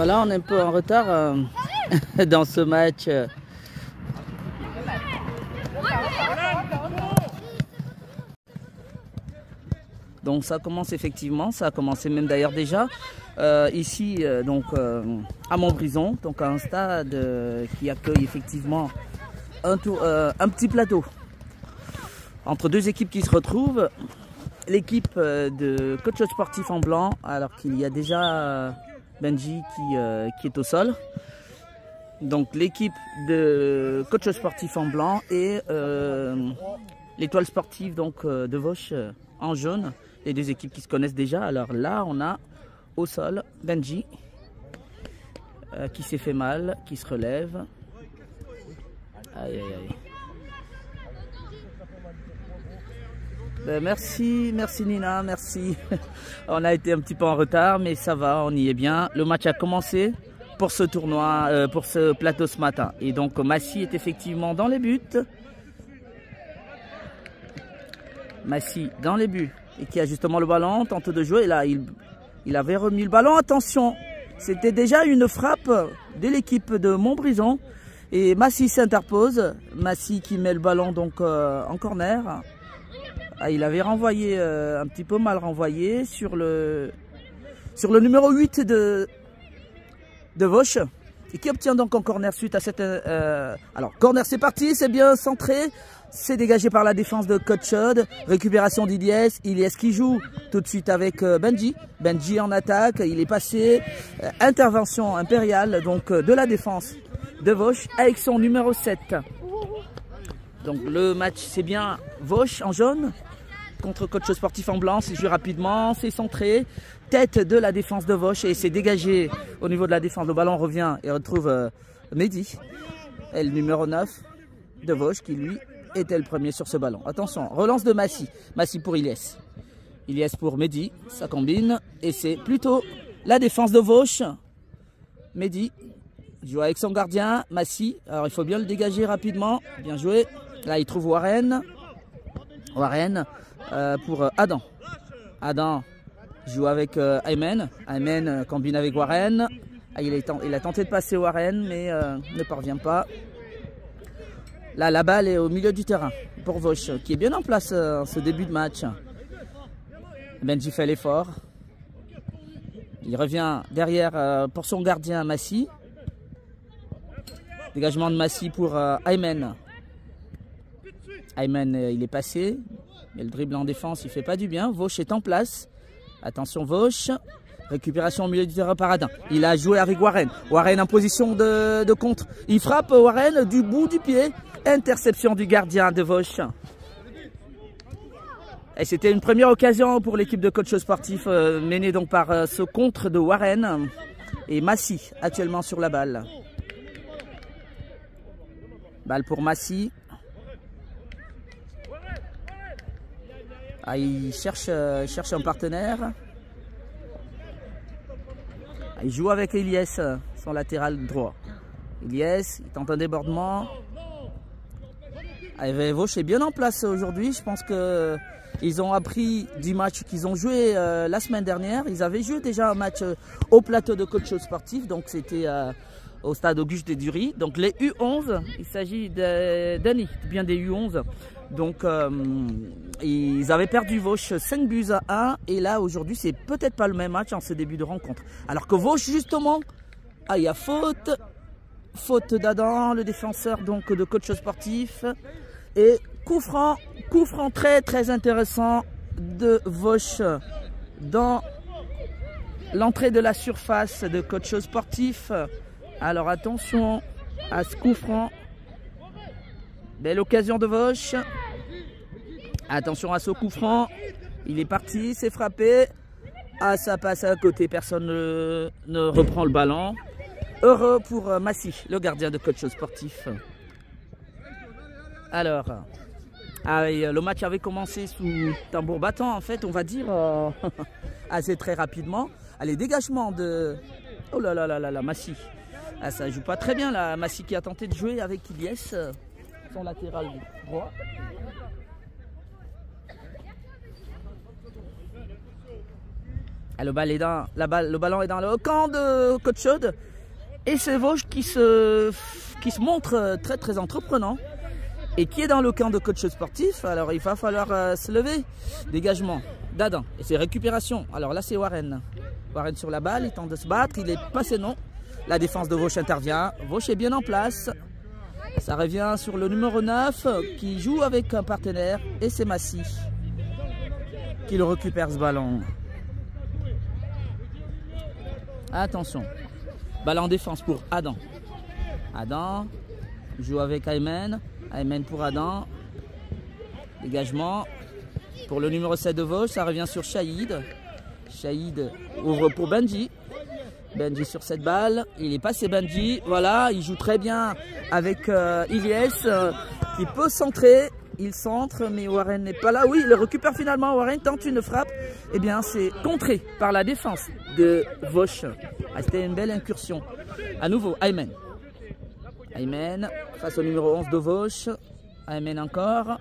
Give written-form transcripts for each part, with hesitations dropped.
Voilà, on est un peu en retard dans ce match. Donc ça commence effectivement, ça a commencé même d'ailleurs déjà ici à Montbrison, donc un stade qui accueille effectivement un petit plateau entre deux équipes qui se retrouvent. L'équipe de coach sportif en blanc, alors qu'il y a déjà Benji qui est au sol. Donc l'équipe de coach sportif en blanc et l'étoile sportive donc, de Vosges en jaune. Les deux équipes qui se connaissent déjà. Alors là, on a au sol Benji qui s'est fait mal, qui se relève. Aïe, aïe, aïe. Merci Nina, merci. On a été un petit peu en retard, mais ça va, on y est bien. Le match a commencé pour ce tournoi, pour ce plateau ce matin. Et donc Massy est effectivement dans les buts. Massy dans les buts. Et qui a justement le ballon, tente de jouer. Et là, il avait remis le ballon. Attention, c'était déjà une frappe de l'équipe de Montbrison. Et Massy s'interpose. Massy qui met le ballon donc en corner. Ah, il avait renvoyé, un petit peu mal renvoyé sur le numéro 8 de Vosges. Et qui obtient donc en corner suite à cette... alors, corner c'est parti, c'est bien centré. C'est dégagé par la défense de Coachod. Récupération d'Iliès. Iliès qui joue tout de suite avec Benji. Benji en attaque, il est passé. Intervention impériale donc de la défense de Vosges avec son numéro 7. Donc le match c'est bien Vosges en jaune contre coach sportif en blanc. C'est joué rapidement, c'est centré. Tête de la défense de Vosges et c'est dégagé au niveau de la défense. Le ballon revient et retrouve Mehdi. Et le numéro 9 de Vosges qui lui était le premier sur ce ballon. Attention, relance de Massy. Massy pour Iliès. Iliès pour Mehdi. Ça combine. Et c'est plutôt la défense de Vosges. Mehdi joue avec son gardien. Massy. Alors il faut bien le dégager rapidement. Bien joué. Là il trouve Warren. Warren pour Adam. Adam joue avec Aymen. Aymen combine avec Warren. Ah, il a tenté de passer Warren mais ne parvient pas. Là, la balle est au milieu du terrain pour Vosges, qui est bien en place en ce début de match. Benji fait l'effort. Il revient derrière pour son gardien Massy. Dégagement de Massy pour Aymen. Aymen, il est passé. Mais le dribble en défense, il fait pas du bien. Vosges est en place. Attention Vosges. Récupération au milieu du terrain par Adam. Il a joué avec Warren. Warren en position de contre. Il frappe Warren du bout du pied. Interception du gardien de Vosges. Et c'était une première occasion pour l'équipe de coach sportif menée donc par ce contre de Warren. Et Massy actuellement sur la balle. Balle pour Massy. Ah, il cherche un partenaire. Il joue avec Iliès, son latéral droit. Iliès, il tente un débordement. Vosges est bien en place aujourd'hui. Je pense qu'ils ont appris du match qu'ils ont joué la semaine dernière. Ils avaient joué déjà un match au plateau de coach sportif. Donc c'était au stade Auguste de Dury. Donc les U11, il s'agit d'Annie, bien des U11. Donc ils avaient perdu Vosges 5 buts à 1. Et là aujourd'hui c'est peut-être pas le même match en ce début de rencontre. Alors que Vosges justement, il y a faute. Faute d'Adam, le défenseur donc de coach sportif. Et coup franc très très intéressant de Vosges dans l'entrée de la surface de coach sportif. Alors attention à ce coup franc. Belle occasion de Vosges. Attention à ce coup franc. Il est parti, c'est frappé. Ah, ça passe à côté, personne ne reprend le ballon. Heureux pour Massy, le gardien de coach sportif. Alors, le match avait commencé sous tambour battant, en fait, on va dire, assez très rapidement. Allez, dégagement de... Oh là là là là, Massy. Ah, ça joue pas très bien, là. Massy qui a tenté de jouer avec Iliès, son latéral droit. Et le ballon est dans le camp de Côte Chaude. Et c'est Vosges qui se montre très très entreprenant. Et qui est dans le camp de Côte Chaude sportif. Alors il va falloir se lever. Dégagement d'Adam. Et c'est récupération. Alors là c'est Warren. Warren sur la balle, il tente de se battre. Il est passé non. La défense de Vosges intervient. Vosges est bien en place. Ça revient sur le numéro 9 qui joue avec un partenaire. Et c'est Massy qui le récupère ce ballon. Attention. Ballon en défense pour Adam. Adam joue avec Aymen. Aymen pour Adam. Dégagement pour le numéro 7 de Vosges. Ça revient sur Shahid. Shahid ouvre pour Benji. Benji sur cette balle. Il est passé Benji. Voilà, il joue très bien avec Ilyes qui peut centrer. Il centre, mais Warren n'est pas là. Oui, il le récupère finalement. Warren tente une frappe. Eh bien, c'est contré par la défense de Vosges. Ah, c'était une belle incursion. À nouveau, Aymen. Aymen face au numéro 11 de Vosges. Aymen encore.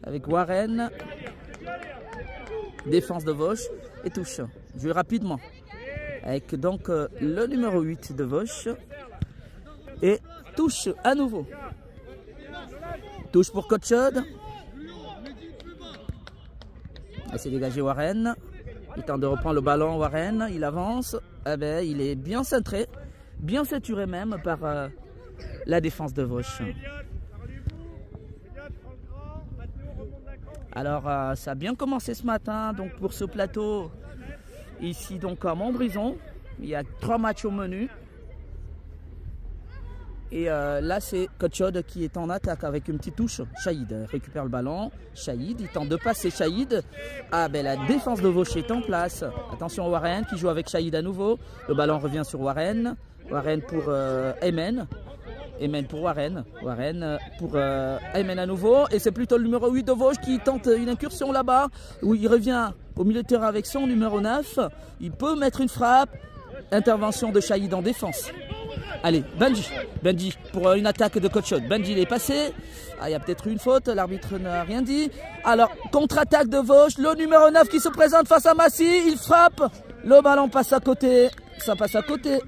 Avec Warren. Défense de Vosges. Et touche. Joué rapidement. Avec donc le numéro 8 de Vosges. Et touche à nouveau. Touche pour Côte Chaude. Il s'est dégagé Warren. Il tente de reprendre le ballon Warren. Il avance. Eh ben, il est bien centré. Bien ceinturé même par la défense de Vosges. Alors ça a bien commencé ce matin. Donc pour ce plateau. Ici donc à Montbrison. Il y a 3 matchs au menu. Et là, c'est Côte Chaude qui est en attaque avec une petite touche. Shahid récupère le ballon. Shahid, il tente de passer Shahid. Ah ben la défense de Vosges est en place. Attention Warren qui joue avec Shahid à nouveau. Le ballon revient sur Warren. Warren pour Aymen. Aymen pour Warren. Warren pour Aymen à nouveau. Et c'est plutôt le numéro 8 de Vosges qui tente une incursion là-bas. Où il revient au milieu de terrain avec son numéro 9. Il peut mettre une frappe. Intervention de Shahid en défense. Allez, Benji pour une attaque de Côte Chaude. Benji il est passé. Ah, il y a peut-être une faute, l'arbitre n'a rien dit. Alors, contre-attaque de Vosges, le numéro 9 qui se présente face à Massy. Il frappe, le ballon passe à côté. Ça passe à côté.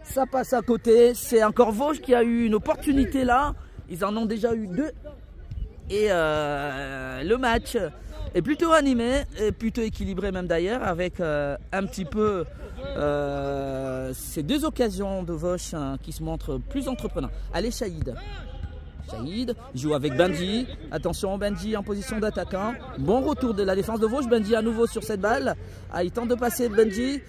Ça passe à côté. C'est encore Vosges qui a eu une opportunité là. Ils en ont déjà eu 2. Et le match est plutôt animé, et plutôt équilibré même d'ailleurs, avec un petit peu ces 2 occasions de Vosges qui se montrent plus entreprenants. Allez Shahid. Shahid joue avec Benji. Attention Benji en position d'attaquant. Bon retour de la défense de Vosges. Benji à nouveau sur cette balle. Ah, il tente de passer Benji.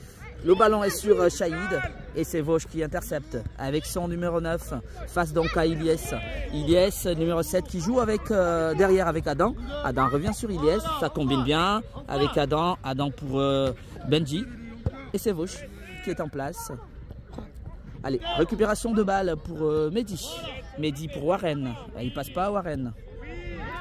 Le ballon est sur Shahid. Et c'est Vosges qui intercepte avec son numéro 9 face donc à Ilyes. Ilyes, numéro 7 qui joue avec derrière avec Adam. Adam revient sur Ilyes. Ça combine bien avec Adam. Adam pour Benji. Et c'est Vosges qui est en place. Allez, récupération de balle pour Mehdi. Mehdi pour Warren. Il passe pas à Warren.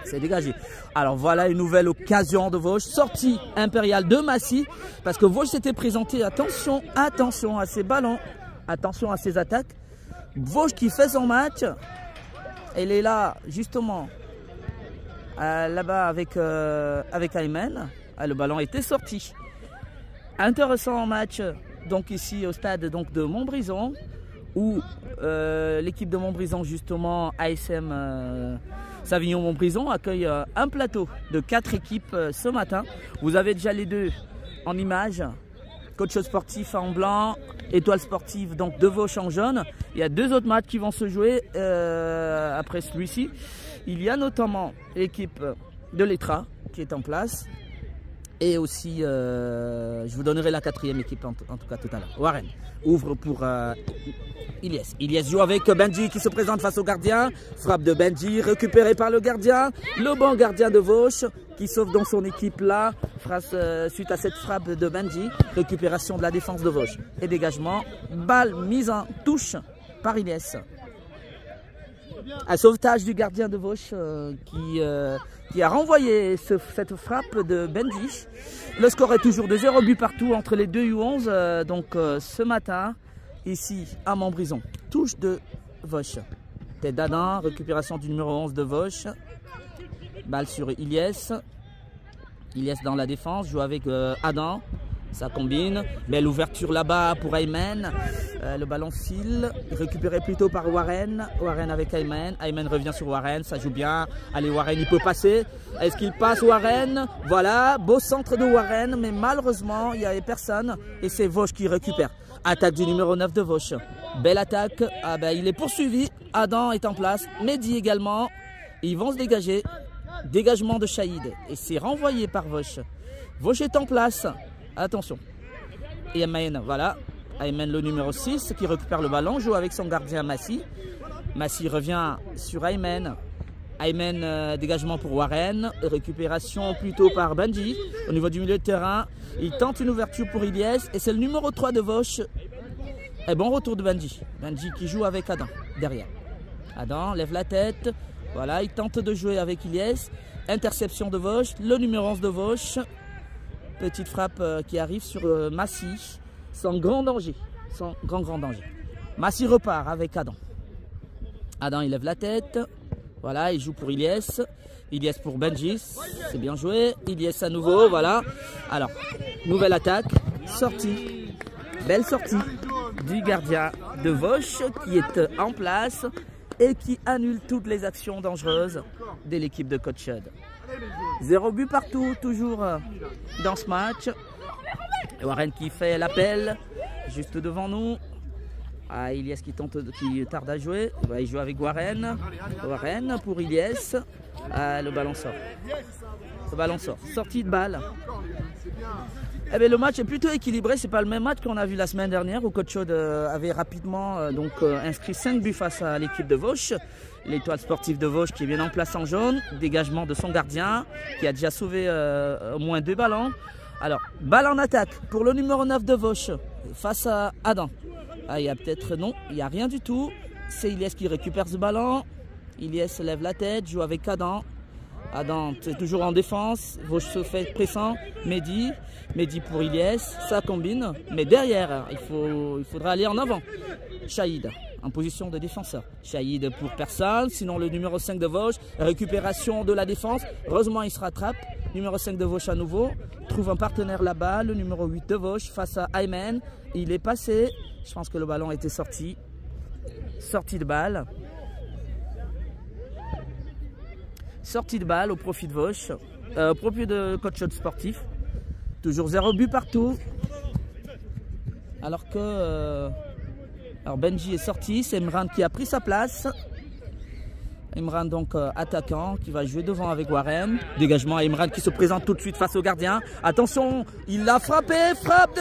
C'est dégagé. Alors voilà une nouvelle occasion de Vosges. Sortie impériale de Massy. Parce que Vosges s'était présenté. Attention, attention à ses ballons. Attention à ses attaques. Vosges qui fait son match. Elle est là justement là-bas avec Aymen. Ah, le ballon était sorti. Intéressant match donc ici au stade donc, de Montbrison. Où l'équipe de Montbrison justement ASM Savignon-Montbrison accueille un plateau de 4 équipes ce matin. Vous avez déjà les 2 en image. Côte Chaude sportif en blanc, Étoile sportive donc de Vosges en jaune. Il y a 2 autres matchs qui vont se jouer après celui-ci. Il y a notamment l'équipe de l'Etra qui est en place. Et aussi, je vous donnerai la 4e équipe en tout cas tout à l'heure. Warren ouvre pour Ilyes. Ilyes joue avec Benji qui se présente face au gardien. Frappe de Benji récupérée par le gardien. Le bon gardien de Vosges qui sauve dans son équipe là. Suite à cette frappe de Benji. Récupération de la défense de Vosges. Et dégagement. Balle mise en touche par Ilyes. Un sauvetage du gardien de Vosges qui a renvoyé cette frappe de Benji. Le score est toujours de 0 but partout entre les 2 U11. Donc ce matin, ici à Montbrison, touche de Vosges. Tête d'Adam, récupération du numéro 11 de Vosges. Balle sur Ilyes. Ilyes dans la défense, joue avec Adam. Ça combine. Belle ouverture là-bas pour Ayman. Le ballon file. Récupéré plutôt par Warren. Warren avec Ayman. Ayman revient sur Warren. Ça joue bien. Allez, Warren, il peut passer. Est-ce qu'il passe, Warren? Voilà. Beau centre de Warren. Mais malheureusement, il n'y avait personne. Et c'est Vosges qui récupère. Attaque du numéro 9 de Vosges. Belle attaque. Ah ben, il est poursuivi. Adam est en place. Mehdi également. Ils vont se dégager. Dégagement de Shahid. Et c'est renvoyé par Vosges. Vosges est en place. Attention. Et Ayman, voilà. Ayman, le numéro 6, qui récupère le ballon. Joue avec son gardien Massi. Massi revient sur Ayman. Ayman, dégagement pour Warren. Récupération plutôt par Benji. Au niveau du milieu de terrain. Il tente une ouverture pour Ilyes. Et c'est le numéro 3 de Vosges. Et bon retour de Benji. Benji qui joue avec Adam derrière. Adam lève la tête. Voilà, il tente de jouer avec Ilyes. Interception de Vosges. Le numéro 11 de Vosges. Petite frappe qui arrive sur Massi. Sans grand danger. Sans grand danger. Massi repart avec Adam. Adam, il lève la tête. Voilà, il joue pour Ilyes. Ilyes pour Benji. C'est bien joué. Ilyes à nouveau. Voilà. Alors, nouvelle attaque. Sortie. Belle sortie du gardien de Vosges qui est en place et qui annule toutes les actions dangereuses de l'équipe de Coach Chud. 0 but partout, toujours dans ce match. Warren qui fait l'appel juste devant nous. Ah, Ilyes qui tarde à jouer. Il joue avec Warren. Warren pour Ilyes. Ah, le ballon sort. Le ballon sort. Sortie de balle. Eh bien, le match est plutôt équilibré. C'est pas le même match qu'on a vu la semaine dernière où Coach Chud avait rapidement inscrit 5 buts face à l'équipe de Vosges. L'étoile sportive de Vosges qui est bien en place en jaune. Dégagement de son gardien qui a déjà sauvé au moins 2 ballons. Alors, balle en attaque pour le numéro 9 de Vosges face à Adam. Ah, il y a peut-être non, il n'y a rien du tout. C'est Ilyes qui récupère ce ballon. Ilyes lève la tête, joue avec Adam. Adam, c'est toujours en défense. Vosges se fait pressant. Mehdi pour Ilyes. Ça combine. Mais derrière, il faudra aller en avant. Shahid en position de défenseur. Shahid pour personne. Sinon, le numéro 5 de Vosges. Récupération de la défense. Heureusement, il se rattrape. Numéro 5 de Vosges à nouveau. Trouve un partenaire là-bas. Le numéro 8 de Vosges face à Ayman. Il est passé. Je pense que le ballon était sorti. Sortie de balle. Sortie de balle au profit de Vosges. Au profit de Coach Chud sportif. Toujours 0 but partout. Alors que Benji est sorti. C'est Imran qui a pris sa place. Imran donc attaquant qui va jouer devant avec Warren. Dégagement à Imran qui se présente tout de suite face au gardien. Attention, il l'a frappé. Frappe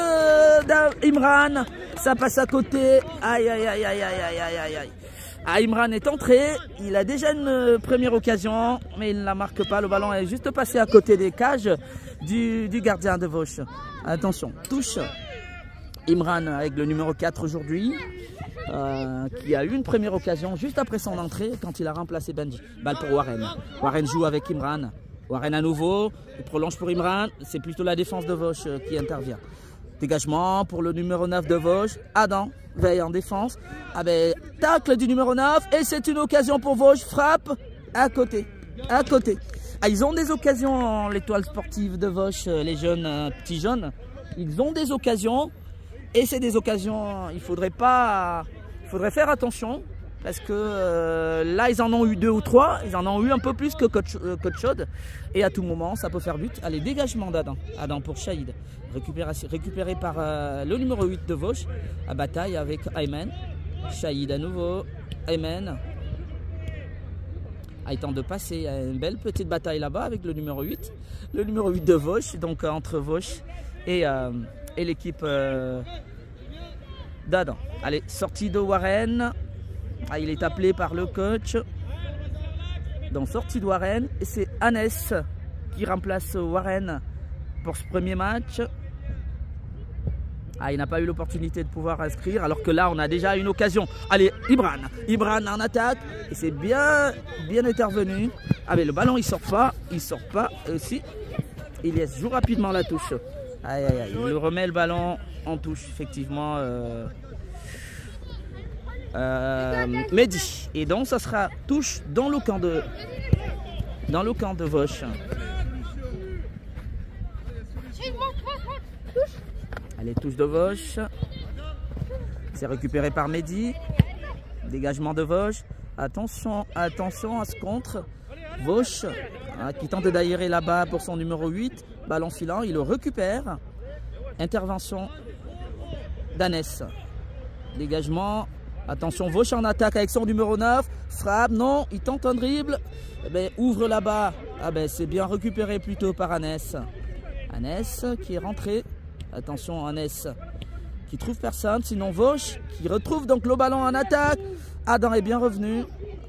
d'Imran. Ça passe à côté. Aïe aïe aïe aïe aïe aïe aïe aïe. Ah, Imran est entré. Il a déjà une première occasion, mais il ne la marque pas. Le ballon est juste passé à côté des cages du gardien de Vosges. Attention, touche. Imran avec le numéro 4 aujourd'hui. Qui a eu une première occasion juste après son entrée quand il a remplacé Benji. Balle pour Warren. Warren joue avec Imran. Warren à nouveau. Il prolonge pour Imran. C'est plutôt la défense de Vosges qui intervient. Dégagement pour le numéro 9 de Vosges. Adam veille en défense. Ah ben, tacle du numéro 9. Et c'est une occasion pour Vosges. Frappe à côté. À côté. Ah, ils ont des occasions, l'étoile sportive de Vosges, les jeunes, petits jeunes. Ils ont des occasions. Et c'est des occasions, il faudrait faire attention parce que là ils en ont eu 2 ou 3, ils en ont eu un peu plus que Coach Chud et à tout moment ça peut faire but. Allez, dégagement d'Adam. Adam pour Shahid, récupéré par le numéro 8 de Vosges, à bataille avec Ayman. Shahid à nouveau, Ayman. Il tente de passer, il y a une belle petite bataille là-bas avec le numéro 8. Le numéro 8 de Vosges, donc entre Vosges et l'équipe d'Adam. Allez, sortie de Warren. Ah, il est appelé par le coach. Donc sortie de Warren. Et c'est Hannes qui remplace Warren pour ce premier match. Ah, il n'a pas eu l'opportunité de pouvoir inscrire. Alors que là, on a déjà une occasion. Allez, Imran en attaque. Et c'est bien intervenu. Ah, mais le ballon, il sort pas. Il sort pas aussi. Ilyes joue rapidement la touche. Aïe, aïe, aïe. Il remet le ballon en touche, effectivement. Mehdi. Et donc, ça sera touche dans le camp de Vosges. Allez, touche de Vauche. C'est récupéré par Mehdi. Dégagement de Vauche. Attention, attention à ce contre. Vauche qui tente d'aérer là-bas pour son numéro 8. Ballon filant, il le récupère. Intervention d'Anès. Dégagement. Attention, Vauche en attaque avec son numéro 9. Frappe, non, il tente un dribble. Eh ben, ouvre là-bas. Ah ben, c'est bien récupéré plutôt par Anès. Anès qui est rentré. Attention, Anès qui trouve personne. Sinon, Vauche qui retrouve donc le ballon en attaque. Adam est bien revenu.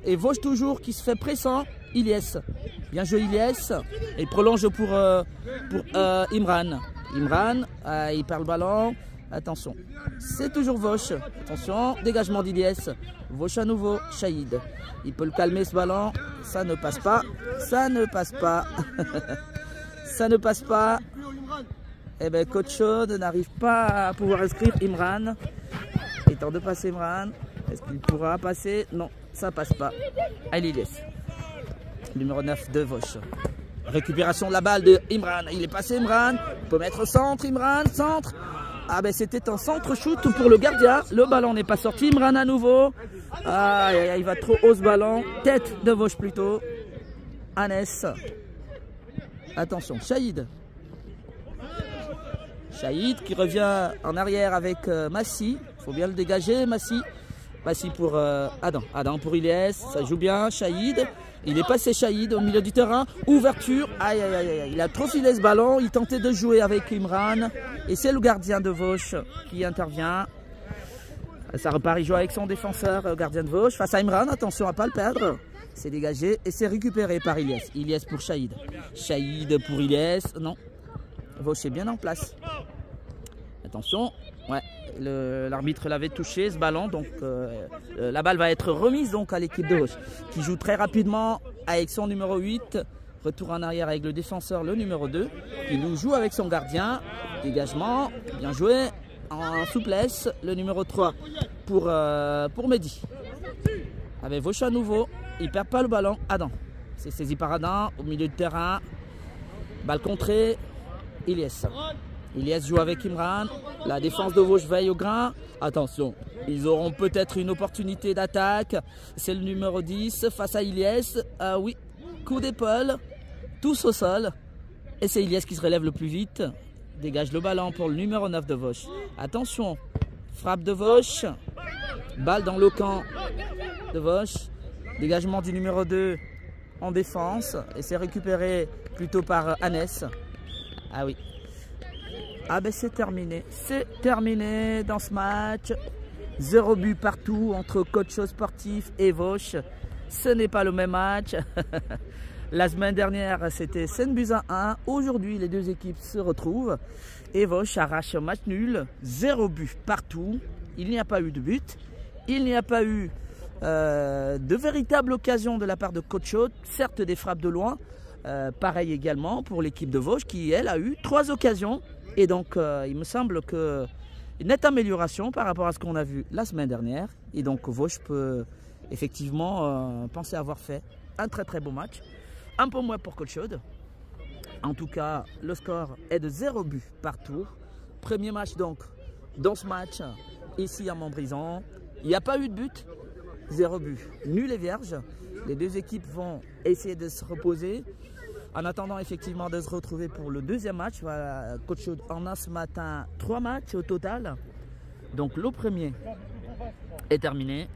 Et Vauche toujours qui se fait pressant. Ilyes. Bien joué Ilyes. Et prolonge pour Imran. Imran, il perd le ballon. Attention. C'est toujours Vauche. Attention. Dégagement d'Ilyes. Vauche à nouveau. Shahid. Il peut le calmer ce ballon. Ça ne passe pas. Ça ne passe pas. Ça ne passe pas. Eh bien, Coach Chaude n'arrive pas à pouvoir inscrire Imran. Il tente de passer Imran. Est-ce qu'il pourra passer? Non, ça passe pas. Allez, il laisse. Numéro 9 de Vauche. Récupération de la balle de Imran. Il est passé Imran. Il peut mettre centre, Imran, centre. Ah ben c'était un centre shoot pour le gardien. Le ballon n'est pas sorti. Imran à nouveau. Ah, il va trop haut ce ballon. Tête de Vauche plutôt. Anès. Attention, Shahid. Shahid qui revient en arrière avec Massi. Il faut bien le dégager, Massi. Massi pour Adam. Adam pour Ilyes. Ça joue bien. Shahid. Il est passé Shahid au milieu du terrain. Ouverture. Aïe, aïe, aïe, aïe. Il a trop filé ce ballon. Il tentait de jouer avec Imran. Et c'est le gardien de Vauche qui intervient. Ça repart. Il joue avec son défenseur, gardien de Vauche. Face à Imran. Attention à ne pas le perdre. C'est dégagé et c'est récupéré par Ilyes. Ilyes pour Shahid. Shahid pour Ilyes. Non. Vauche est bien en place. Attention. Ouais. L'arbitre l'avait touché ce ballon. Donc la balle va être remise donc à l'équipe de Vauche. Qui joue très rapidement avec son numéro 8. Retour en arrière avec le défenseur, le numéro 2. Qui nous joue avec son gardien. Dégagement. Bien joué. En souplesse. Le numéro 3 pour Mehdi. Avec Vauche à nouveau. Il ne perd pas le ballon. Adam. C'est saisi par Adam au milieu de terrain. Balle contrée. Ilyes. Ilyes joue avec Imran. La défense de Vauche veille au grain. Attention. Ils auront peut-être une opportunité d'attaque. C'est le numéro 10 face à Ilyes. Oui. Coup d'épaule. Tous au sol. Et c'est Ilyes qui se relève le plus vite. Dégage le ballon pour le numéro 9 de Vauche. Attention. Frappe de Vauche. Balle dans le camp de Vauche. Dégagement du numéro 2 en défense. Et c'est récupéré plutôt par Anès. Ah oui. Ah ben c'est terminé. C'est terminé dans ce match. 0 but partout entre Coach Sportif et Vauche. Ce n'est pas le même match. La semaine dernière, c'était 5 buts à 1. Aujourd'hui, les deux équipes se retrouvent. Et Vauche arrache un match nul. 0 but partout. Il n'y a pas eu de but. Il n'y a pas eu de véritable occasion de la part de Coach Chaude. Certes, des frappes de loin. Pareil également pour l'équipe de Vauche qui, elle, a eu 3 occasions. Et donc, il me semble que une nette amélioration par rapport à ce qu'on a vu la semaine dernière. Et donc, Vauche peut effectivement penser avoir fait un très très beau match. Un peu moins pour Coach Chaude. En tout cas, le score est de 0 but par tour. Premier match donc dans ce match ici à Montbrison. Il n'y a pas eu de but. 0 but. Nul et vierge. Les deux équipes vont essayer de se reposer. En attendant effectivement de se retrouver pour le deuxième match. Voilà, Coach Chaude en a ce matin 3 matchs au total. Donc le premier est terminé.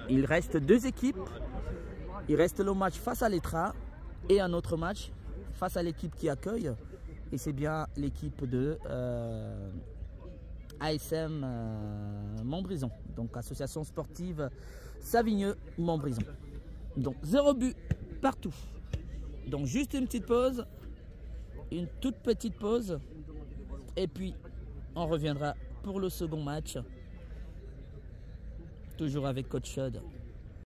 Il reste 2 équipes. Il reste le match face à l'Etra et un autre match face à l'équipe qui accueille. Et c'est bien l'équipe de ASM Montbrison. Donc association sportive Savigneux-Montbrison. Donc 0 but partout. Donc juste une petite pause. Une toute petite pause. Et puis on reviendra pour le second match. Toujours avec Coach Chaude.